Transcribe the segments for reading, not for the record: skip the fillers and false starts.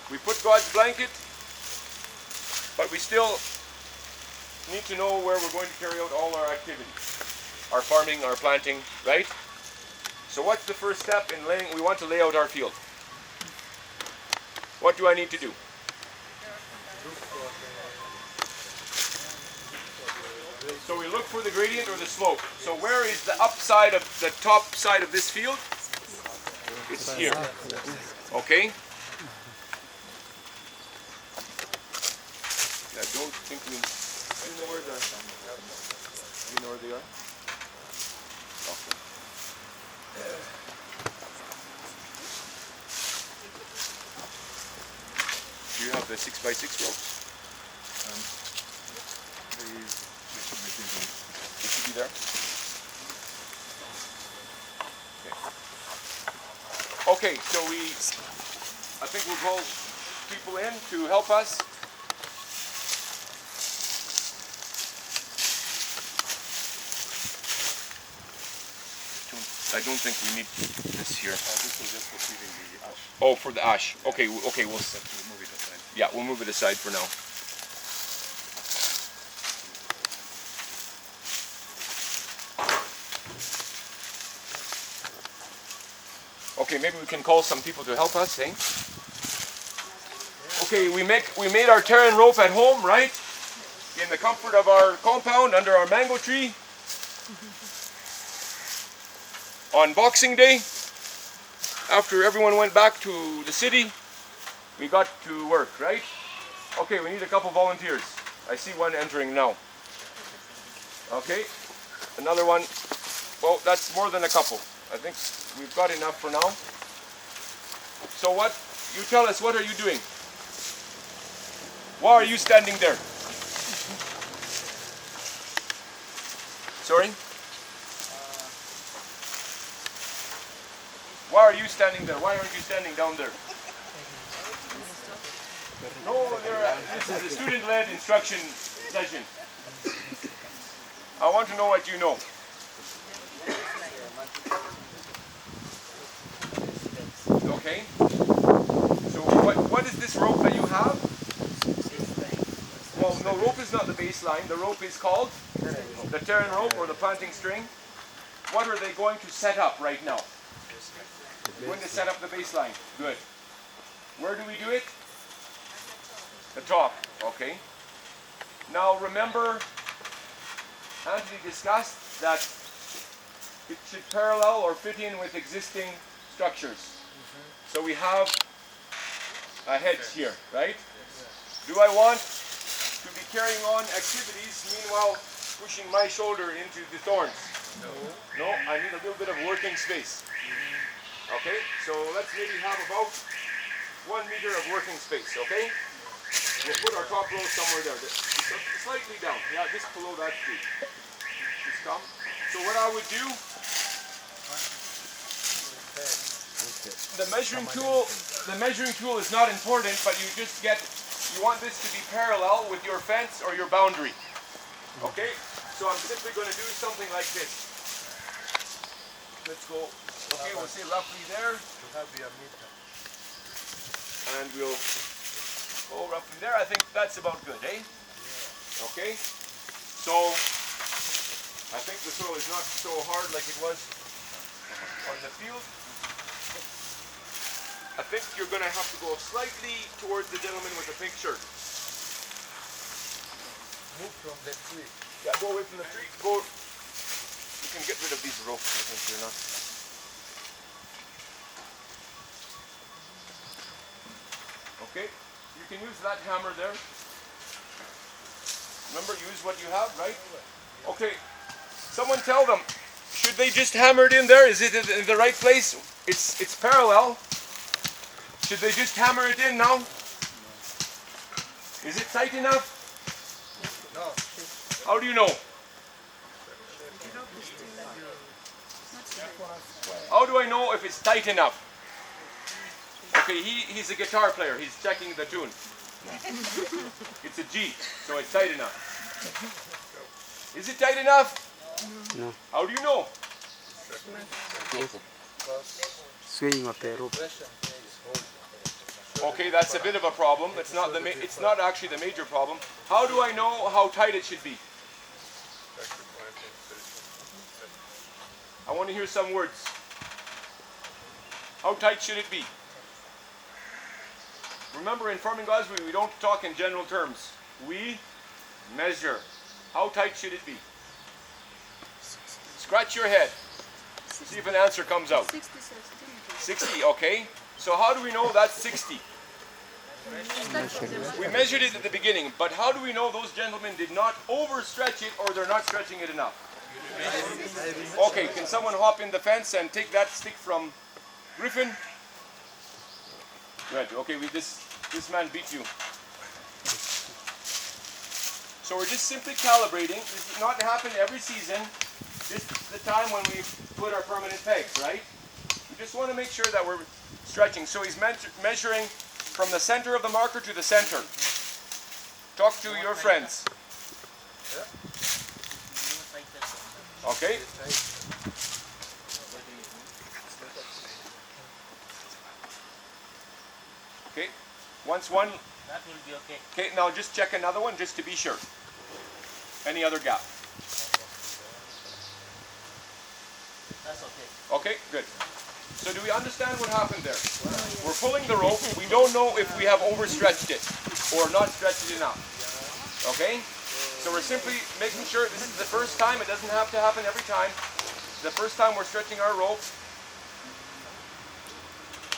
We put God's blanket, but we still need to know where we're going to carry out all our activities. Our farming, our planting, right? So what's the first step in laying? We want to lay out our field. What do I need to do? So we look for the gradient or the slope. So where is the upside of the top side of this field? It's here. Okay? I don't think we... Do you know where they are? Okay. Do you have the 6x6 ropes? They should be there. Okay, so I think we'll call people in to help us. I don't think we need this here. This is just for feeding the ash. Oh, for the ash. Okay, okay, we'll move it aside. Yeah, we'll move it aside for now. Okay, maybe we can call some people to help us, eh? Okay, we made our Terran rope at home, right? In the comfort of our compound under our mango tree. On Boxing Day, after everyone went back to the city, we got to work, right? Okay, we need a couple volunteers. I see one entering now. Okay, another one. Well, that's more than a couple. I think we've got enough for now. So what, you tell us, what are you doing? Why are you standing there? Sorry? Why are you standing there? Why aren't you standing down there? No, this is a student-led instruction session. I want to know what you know. Okay. So what is this rope that you have? Well, no, rope is not the baseline. The rope is called the Terran rope or the planting string. What are they going to set up right now? We're going to set up the baseline. Good. Where do we do it? The top. Okay. Now remember, Anthony discussed that it should parallel or fit in with existing structures. So we have a hedge here, right? Do I want to be carrying on activities, meanwhile pushing my shoulder into the thorns? No, I need a little bit of working space. Okay, so let's maybe have about 1 meter of working space, okay? We'll put our top row somewhere there, slightly down. Yeah, just below that tree. Just come. So what I would do, the measuring tool is not important, but you want this to be parallel with your fence or your boundary. Okay, so I'm simply going to do something like this. Let's go. Okay, we'll say roughly there. And we'll go roughly there. I think that's about good, eh? Okay. So I think the soil is not so hard like it was on the field. I think you're going to have to go slightly towards the gentleman with the pink shirt. Move from the tree. Yeah, go away from the tree. Go. You can get rid of these ropes. I think you're not. Okay, you can use that hammer there. Remember, use what you have, right? Okay, someone tell them, should they just hammer it in there? Is it in the right place? It's parallel. Should they just hammer it in now? Is it tight enough? No. How do you know? How do I know if it's tight enough? Okay, he's a guitar player. He's checking the tune. It's a G, so it's tight enough. Is it tight enough? No. How do you know? Swing of the rope. Okay, that's a bit of a problem. It's not it's not actually the major problem. How do I know how tight it should be? I want to hear some words. How tight should it be? Remember, in farming guys, we don't talk in general terms. We measure. How tight should it be? Scratch your head. See if an answer comes out. 60 centimeters. 60, okay. So how do we know that's 60? We measured it at the beginning, but how do we know those gentlemen did not overstretch it or they're not stretching it enough? Okay, can someone hop in the fence and take that stick from Griffin? Good, okay, this man beat you. So we're just simply calibrating. This does not happen every season. This is the time when we put our permanent pegs, right? We just want to make sure that we're stretching. So he's measuring from the center of the marker to the center. Talk to your friends. Okay? Okay. Once one. That will be okay. Okay, now just check another one just to be sure. Any other gap? That's okay. Okay, good. So do we understand what happened there? We're pulling the rope. We don't know if we have overstretched it or not stretched it enough. Okay? So we're simply making sure this is the first time. It doesn't have to happen every time. The first time we're stretching our rope.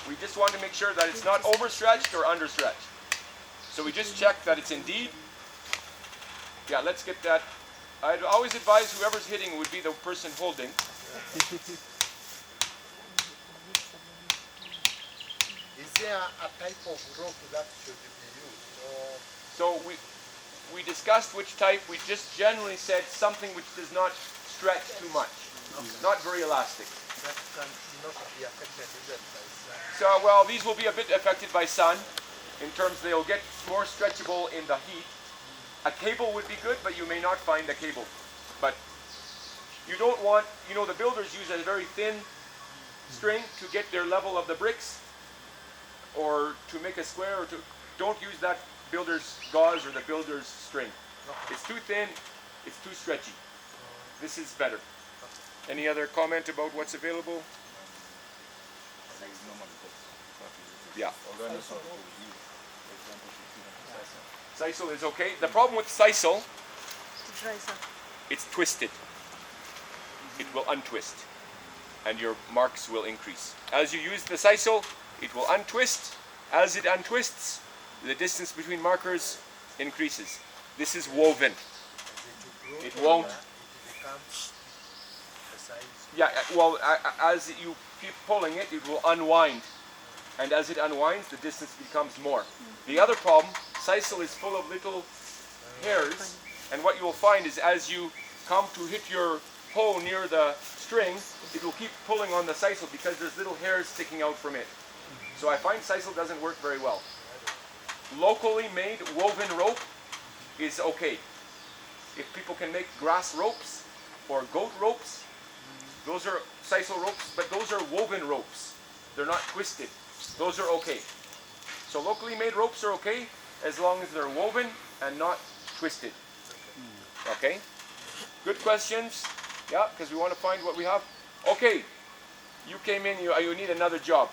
We just want to make sure that it's not overstretched or understretched. So we just check that it's indeed. Yeah, let's get that. I'd always advise whoever's hitting would be the person holding. Is there a type of rope that should be used? Or So we discussed which type. We just generally said something which does not stretch too much, not very elastic. that can not be affected even by sun? So well, these will be a bit affected by sun, in terms they'll get more stretchable in the heat. A cable would be good, but you may not find a cable. But you don't want, the builders use a very thin string to get their level of the bricks, or to make a square, or don't use that builder's gauze or the builder's string. It's too thin, it's too stretchy. This is better. Any other comment about what's available? Yeah. Sisal is okay. The problem with sisal, it's twisted. It will untwist, and your marks will increase. As you use the sisal, it will untwist. As it untwists, the distance between markers increases. This is woven. It won't. It becomes the size. Yeah, well, as you keep pulling it, it will unwind. And as it unwinds, the distance becomes more. The other problem, sisal is full of little hairs, and what you will find is as you come to hit your hoe near the string, it will keep pulling on the sisal because there's little hairs sticking out from it. So I find sisal doesn't work very well. Locally made woven rope is okay. If people can make grass ropes or goat ropes, those are sisal ropes, but those are woven ropes. They're not twisted. Those are okay. So locally made ropes are okay as long as they're woven and not twisted. Okay? Good questions. Yeah, because we want to find what we have. Okay, you came in, you need another job.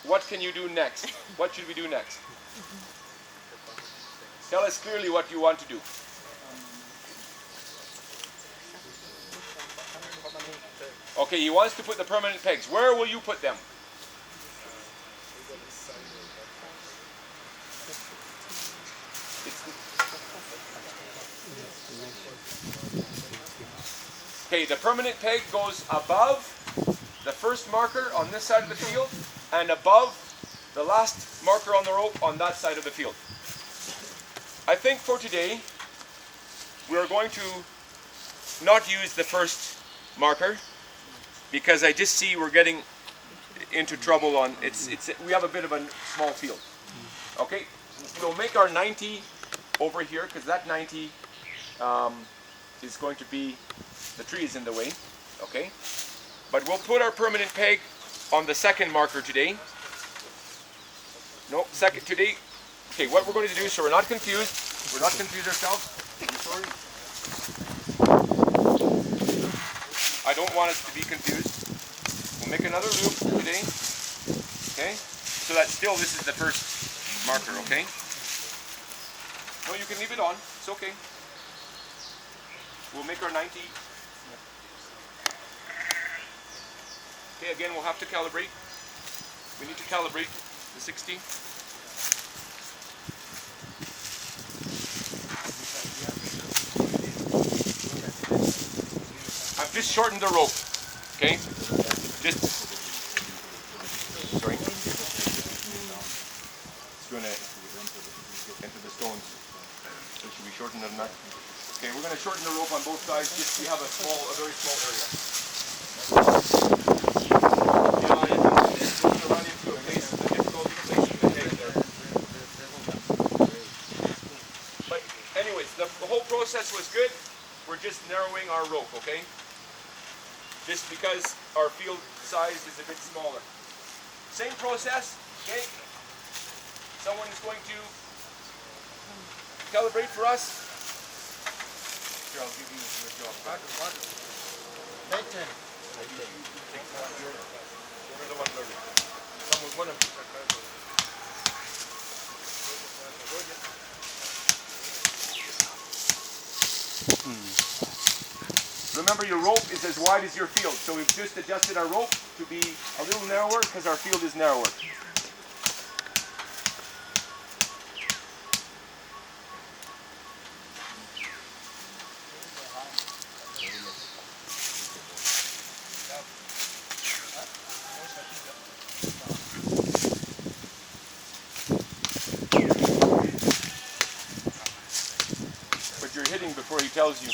What can you do next? What should we do next? Tell us clearly what you want to do. Okay, he wants to put the permanent pegs. Where will you put them? Okay, the permanent peg goes above the first marker on this side of the field and above the last marker on the rope on that side of the field. I think for today we are going to not use the first marker because I just see we're getting into trouble on we have a bit of a small field. Okay, we'll make our 90 over here because that 90 is going to be, the tree is in the way. Okay, but we'll put our permanent peg on the second marker today. No, second today. Okay, what we're going to do, so we're not confused. We're not confused ourselves. I'm sorry. I don't want us to be confused. We'll make another loop today. Okay? So that still this is the first marker, okay? No, you can leave it on. It's okay. We'll make our 90. Okay, again, we'll have to calibrate. We need to calibrate the 60. I've just shortened the rope. Okay? Just. Sorry. It's going to enter the stones. So should we shorten it enough? Okay, we're going to shorten the rope on both sides. Just we have a very small area. But anyways, the whole process was good. We're just narrowing our rope, okay? Just because our field size is a bit smaller. Same process, okay? Someone is going to calibrate for us. Here, I'll give you your job. Tighten. You're the one learning. Come with one of you. Remember, your rope is as wide as your field, so we've just adjusted our rope to be a little narrower because our field is narrower. But you're hitting before he tells you.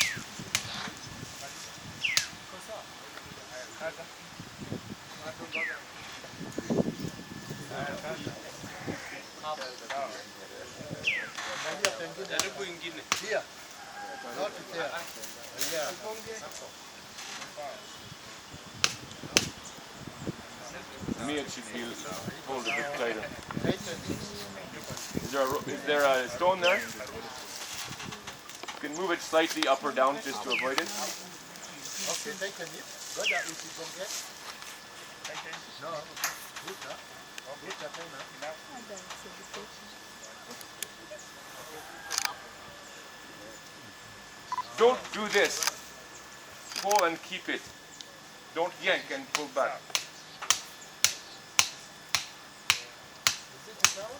Here. Not there. Yeah. To me, it should be pulled a bit tighter. Tighten. Is there a stone there? You can move it slightly up or down just to avoid it. Okay, tighten it. Brother, if you don't get. No. Good, huh? Good, huh? Don't do this. Pull and keep it. Don't yank and pull back. Is it the power?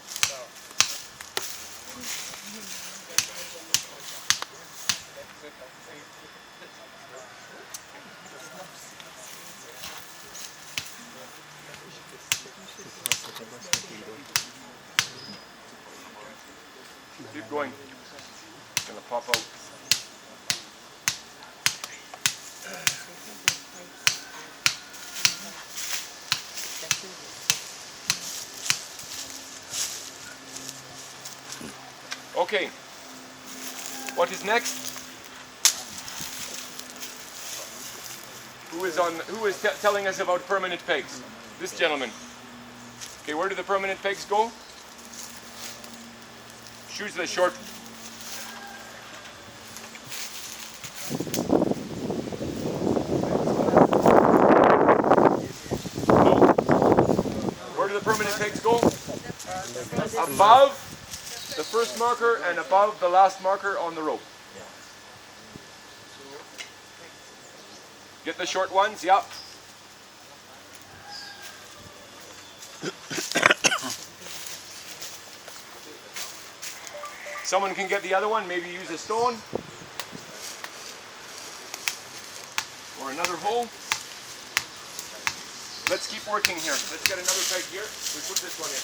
Keep going. It's gonna pop out. Okay. What is next? Who is telling us about permanent pegs? This gentleman. Okay, where do the permanent pegs go? Choose the short. No. Where do the permanent pegs go? Above the first marker and above the last marker on the rope. Get the short ones, yep. Someone can get the other one, maybe use a stone or another hole. Let's keep working here. Let's get another peg here. We put this one in.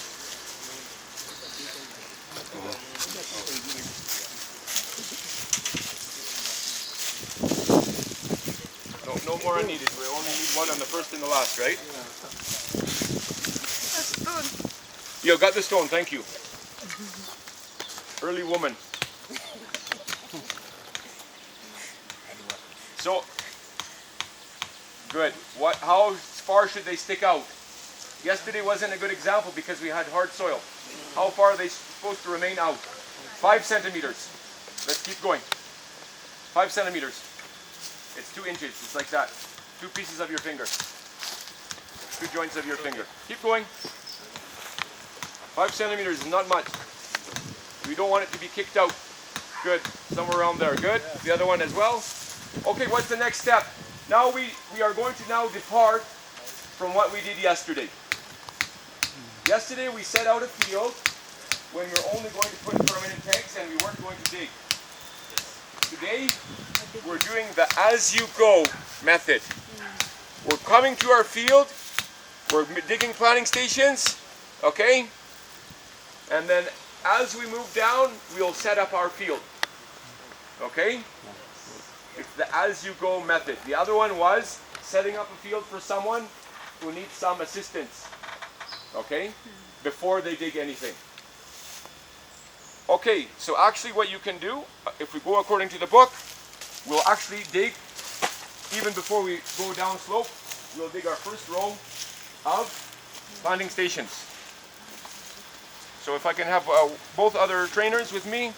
No more are needed. We only need one on the first and the last, right? You got the stone, thank you. Early woman. So, good. How far should they stick out? Yesterday wasn't a good example because we had hard soil. How far are they supposed to remain out? 5 centimeters. Let's keep going. 5 centimeters. It's 2 inches. It's like that. 2 pieces of your finger. 2 joints of your finger. Keep going. 5 centimeters is not much. We don't want it to be kicked out. Good. Somewhere around there. Good. The other one as well. Okay, what's the next step? Now we are going to now depart from what we did yesterday. Yesterday we set out a field when we were only going to put permanent pegs and we weren't going to dig. Today we're doing the as-you-go method. We're coming to our field, we're digging planting stations, okay? And then as we move down, we'll set up our field, okay? It's the as-you-go method. The other one was setting up a field for someone who needs some assistance, okay? Before they dig anything. Okay, so actually what you can do, if we go according to the book, we'll actually dig, even before we go down slope, we'll dig our first row of planting stations. So if I can have both other trainers with me.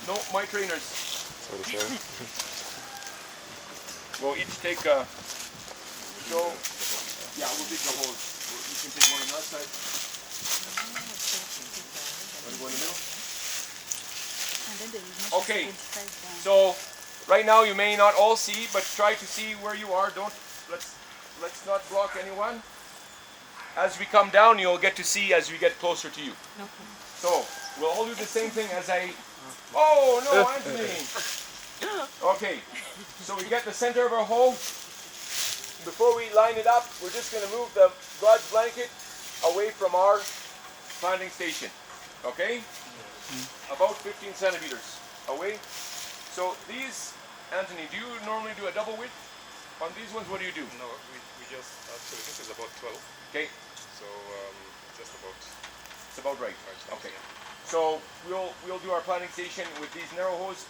No, my trainers. We'll each take a, so, yeah, we'll dig the hole. You can take one on that side. Want to go in the middle? Okay, so right now you may not all see, but try to see where you are. Let's not block anyone. As we come down, you'll get to see as we get closer to you. So we'll all do the same thing as oh no, Anthony! Okay, so we get the center of our hole. Before we line it up, we're just going to move the God's blanket away from our planting station. Okay? About 15 centimeters away. So these, Anthony, do you normally do a double width? On these ones, what do you do? No, we just, actually this is about 12. Okay. So just about. It's about right. Right. Okay. So we'll do our planting station with these narrow holes.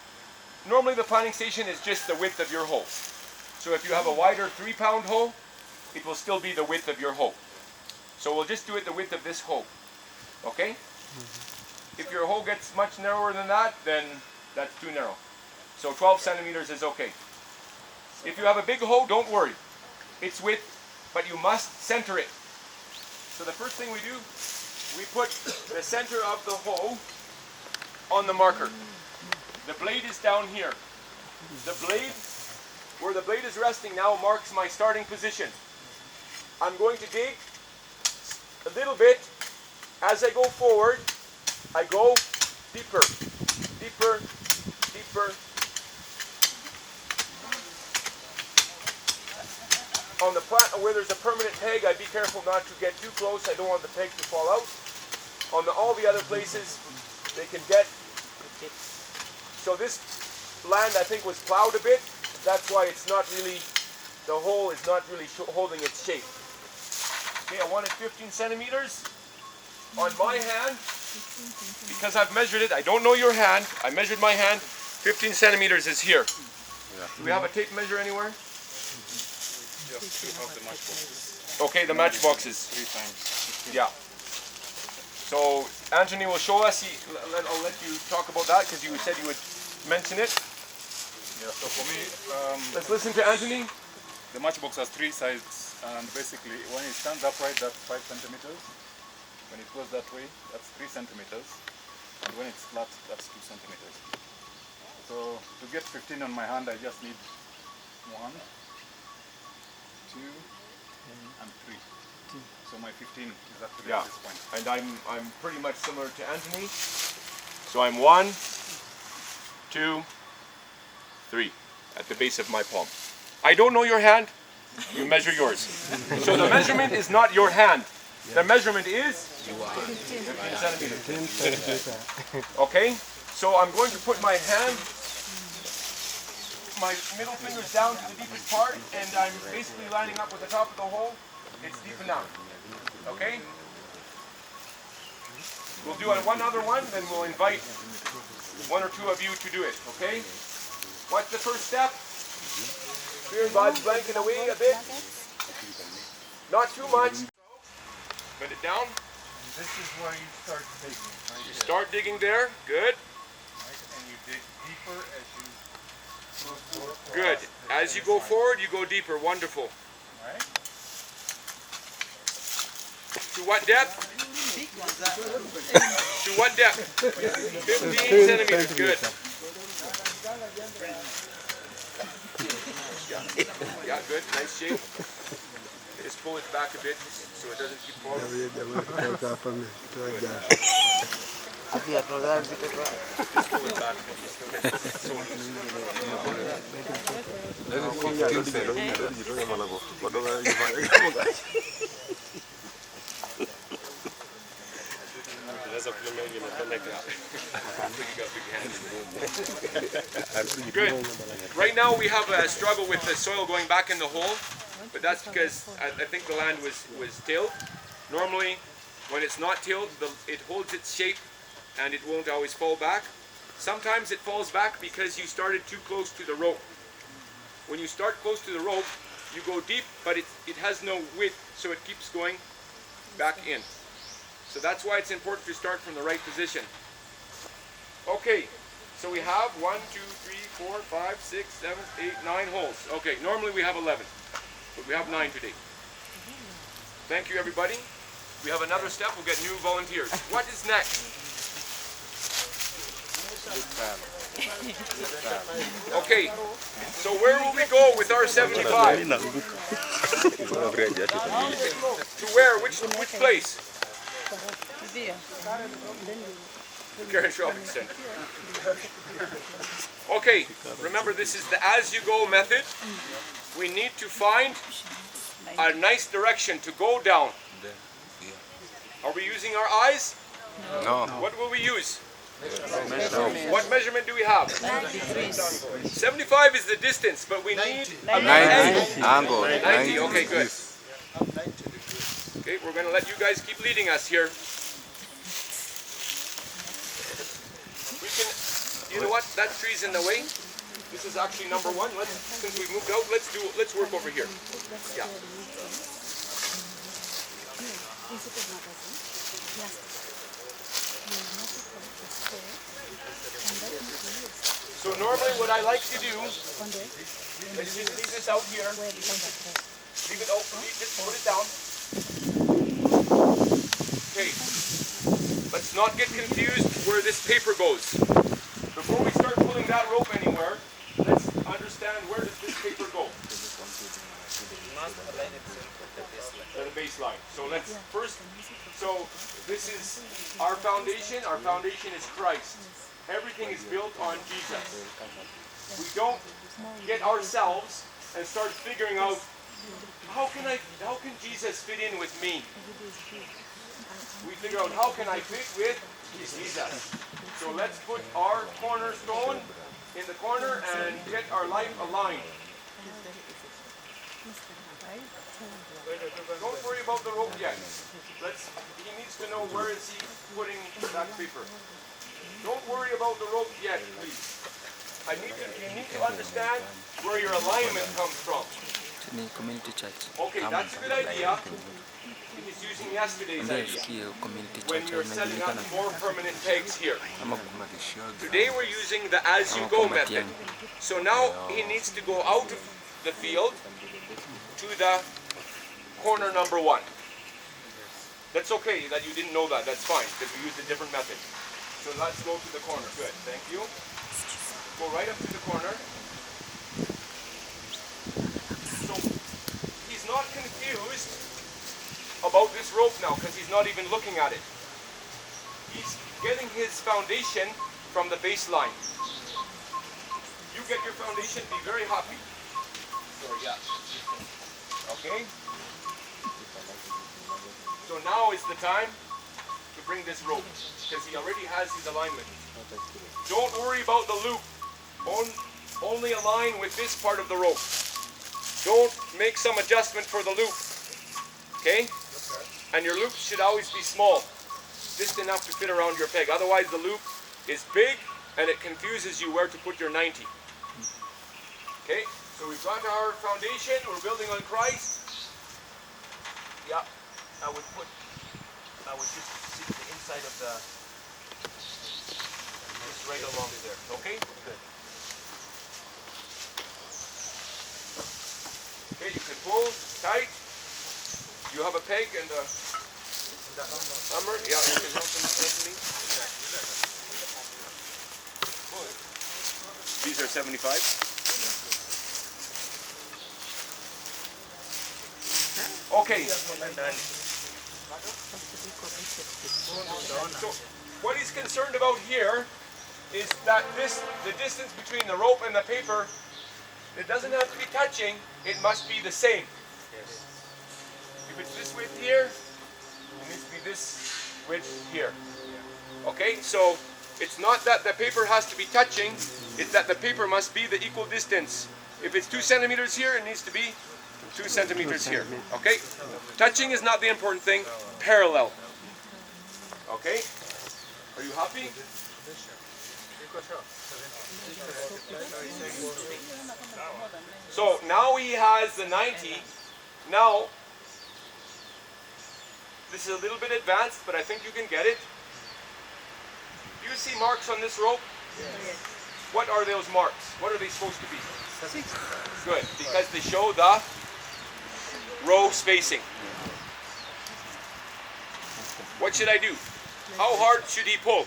Normally the planting station is just the width of your hole. So if you have a wider 3-pound hoe, it will still be the width of your hoe. So we'll just do it the width of this hoe. Okay? If your hoe gets much narrower than that, then that's too narrow. So 12 centimeters is okay. If you have a big hoe, don't worry. It's width, but you must center it. So the first thing we do, we put the center of the hoe on the marker. The blade is down here. The blade, where the blade is resting now, marks my starting position. I'm going to dig a little bit. As I go forward, I go deeper, deeper, deeper. On the plant where there's a permanent peg, I'd be careful not to get too close. I don't want the peg to fall out. On all the other places, they can get. So this land, I think, was plowed a bit. That's why it's not really, the hole is not really holding its shape. Okay, I wanted 15 centimeters. On my hand, because I've measured it, I don't know your hand, I measured my hand, 15 centimeters is here. Yeah. Do we have a tape measure anywhere? Just to have the matchboxes. Okay, the matchboxes. 3 times. 15. Yeah. So Anthony will show us. I'll let you talk about that because you said you would mention it. Yeah. So for me, Let's listen to Anthony. the matchbox has 3 sides, and basically when it stands upright, that's 5 centimeters. When it goes that way, that's 3 centimeters, and when it's flat, that's 2 centimeters. So to get 15 on my hand, I just need 1, 2, and 3. So my 15 is actually at this point. And I'm pretty much similar to Anthony. So I'm 1, 2, 3 at the base of my palm. I don't know your hand. You measure yours. So the measurement is not your hand. The measurement is 15 centimeters. Okay? So I'm going to put my hand, my middle finger's down to the deepest part, and I'm basically lining up with the top of the hole. It's deep enough. Okay? We'll do one other one, then we'll invite 1 or 2 of you to do it. Okay? What's the first step? Clear God's blanket away a bit. Not too much. Bend it down. And this is where you start digging. Right You here, start digging there. Good. right? And you dig deeper as you move forward. Good. As you go forward, you go deeper. Wonderful. Right? To what depth? To what depth? 15 centimeters. Good. Yeah, good. Nice shape. Just pull it back a bit so it doesn't keep falling. Just pull it back. Good. Right now we have a struggle with the soil going back in the hole, but that's because I think the land was tilled. Normally, when it's not tilled, it holds its shape and it won't always fall back. Sometimes it falls back because you started too close to the rope. When you start close to the rope, you go deep, but it has no width, so it keeps going back in. So that's why it's important to start from the right position. Okay, so we have 1, 2, 3, 4, 5, 6, 7, 8, 9 holes. Okay, normally we have 11, but we have 9 today. Thank you, everybody. We have another step. We'll get new volunteers. What is next? Okay, so where will we go with our 75? To where? Which place? Karen Shopping Center. Okay, remember this is the as-you-go method. We need to find a nice direction to go down. Are we using our eyes? No. What will we use? What measurement do we have? 75 is the distance, but we need a 90 angle. 90, okay, good. Up 90 degrees. Okay, we're going to let you guys keep leading us here. We can, you know what? That tree's in the way. This is actually number 1. Since we moved out, let's work over here. Yeah. So normally what I like to do is just leave this out here. Leave it open, just put it down. Okay, let's not get confused where this paper goes. Before we start pulling that rope anywhere, let's understand where does this paper go? To the baseline. So let's first, so this is our foundation. Our foundation is Christ. Everything is built on Jesus. We don't get ourselves and start figuring out how can Jesus fit in with me? We figure out how can I fit with Jesus. So let's put our cornerstone in the corner and get our life aligned. Don't worry about the rope yet. He needs to know where is he putting that paper. Don't worry about the rope yet, please. You need to understand where your alignment comes from. Community church. Okay, that's a good idea. It is using yesterday's idea when we were setting up more permanent pegs here. Today we're using the as-you-go method. So now he needs to go out of the field to the corner number 1. That's okay that you didn't know that. That's fine because we used a different method. So let's go to the corner. Good, thank you. Go right up to the corner. So he's not confused about this rope now because he's not even looking at it. He's getting his foundation from the baseline. You get your foundation, be very happy. Sorry, yeah. Okay? So now is the time to bring this rope because he already has his alignment. Don't worry about the loop. Only align with this part of the rope. Don't make some adjustment for the loop. Okay? And your loop should always be small. Just enough to fit around your peg. Otherwise the loop is big and it confuses you where to put your 90. Okay? So we've got our foundation. We're building on Christ. Yeah, I would just see the inside of the, just right along there, okay? Good. Okay, you can pull tight. You have a peg and a hammer. Yeah, you can help him, Anthony. These are 75. Okay. So what he's concerned about here is that the distance between the rope and the paper, it doesn't have to be touching, it must be the same. If it's this width here, it needs to be this width here. Okay, so it's not that the paper has to be touching, it's that the paper must be the equal distance. If it's 2 centimeters here, it needs to be 2 centimeters here. Okay? Touching is not the important thing, parallel. Okay? Are you happy? So now he has the 90. Now, this is a little bit advanced, but I think you can get it. Do you see marks on this rope? Yes. What are those marks? What are they supposed to be? Good, because they show the row spacing. What should I do? How hard should he pull?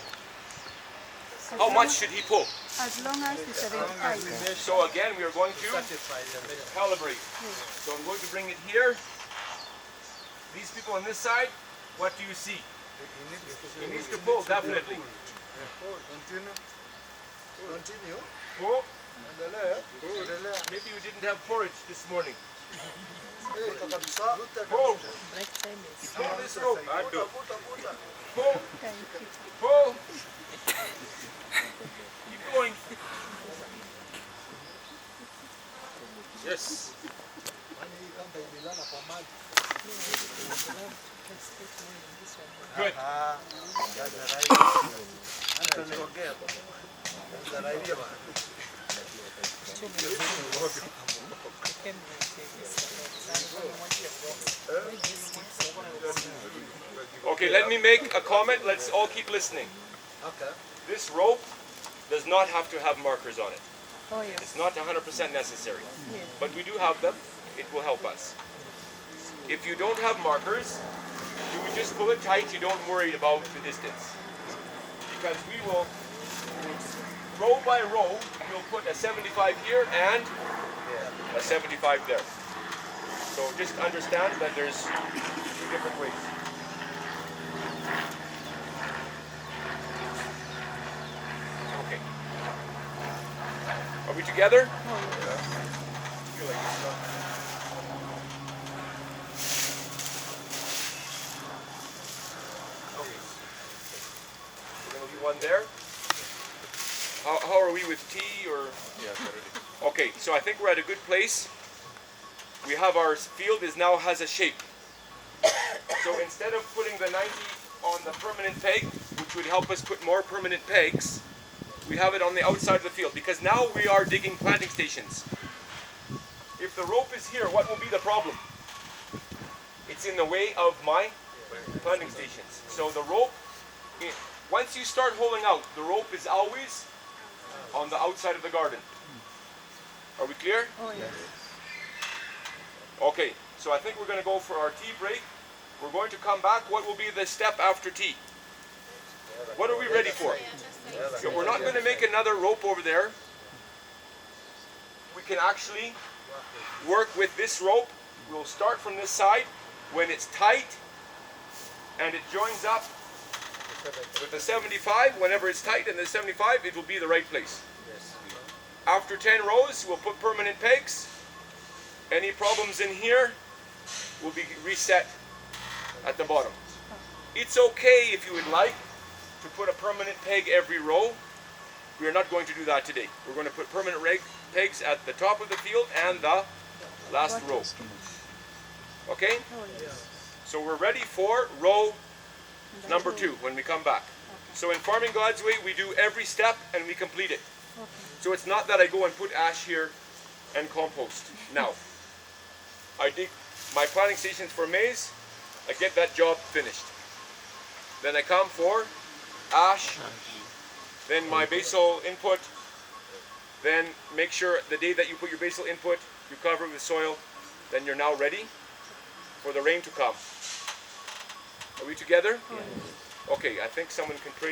How much should he pull? As long as the 75. So again, we are going to calibrate. So I'm going to bring it here. These people on this side, what do you see? He needs to pull, definitely. Continue. Pull. Endelea. Endelea. Maybe you didn't have porridge this morning. Vuta kabisa. Pull. Break time is. Pull this rope. Vuta, vuta, vuta. Pull. Thank you. Pull. Keep going. Yes. Kwani hii kamba imelala kwa maji. Good. That's right. Anaongea kwa. Anaraidia bana. Okay, let me make a comment. Let's all keep listening. Okay. This rope does not have to have markers on it. Oh, yes. It's not 100% necessary. Yes. But we do have them. It will help us. If you don't have markers, you would just pull it tight. You don't worry about the distance. Because we will, row by row, we'll put a 75 here and a 75 there. So just understand that there's 2 different ways. Okay. Are we together? We're going to do one there. How are we with tea or? Yes, already. Okay, so I think we're at a good place. We have our field now has a shape. So instead of putting the 90 on the permanent peg, which would help us put more permanent pegs, we have it on the outside of the field because now we are digging planting stations. If the rope is here, what will be the problem? It's in the way of my planting stations. So the rope, once you start holing out, the rope is always on the outside of the garden. Are we clear? Oh, yes. Okay, so I think we're going to go for our tea break. We're going to come back. What will be the step after tea? What are we ready for? So we're not going to make another rope over there. We can actually work with this rope. We'll start from this side. When it's tight and it joins up with the 75, whenever it's tight and the 75, it will be the right place. After 10 rows, we'll put permanent pegs. Any problems in here will be reset at the bottom. It's okay if you would like to put a permanent peg every row. We are not going to do that today. We're going to put permanent pegs at the top of the field and the last row. Okay? Oh, yes. So we're ready for row number 2 when we come back. So in Farming God's Way, we do every step and we complete it. Okay. So it's not that I go and put ash here and compost. Now, I dig my planting stations for maize. I get that job finished. Then I come for ash, then my basal input, then make sure the day that you put your basal input, you cover it with soil, then you're now ready for the rain to come. Are we together? Okay, I think someone can pray.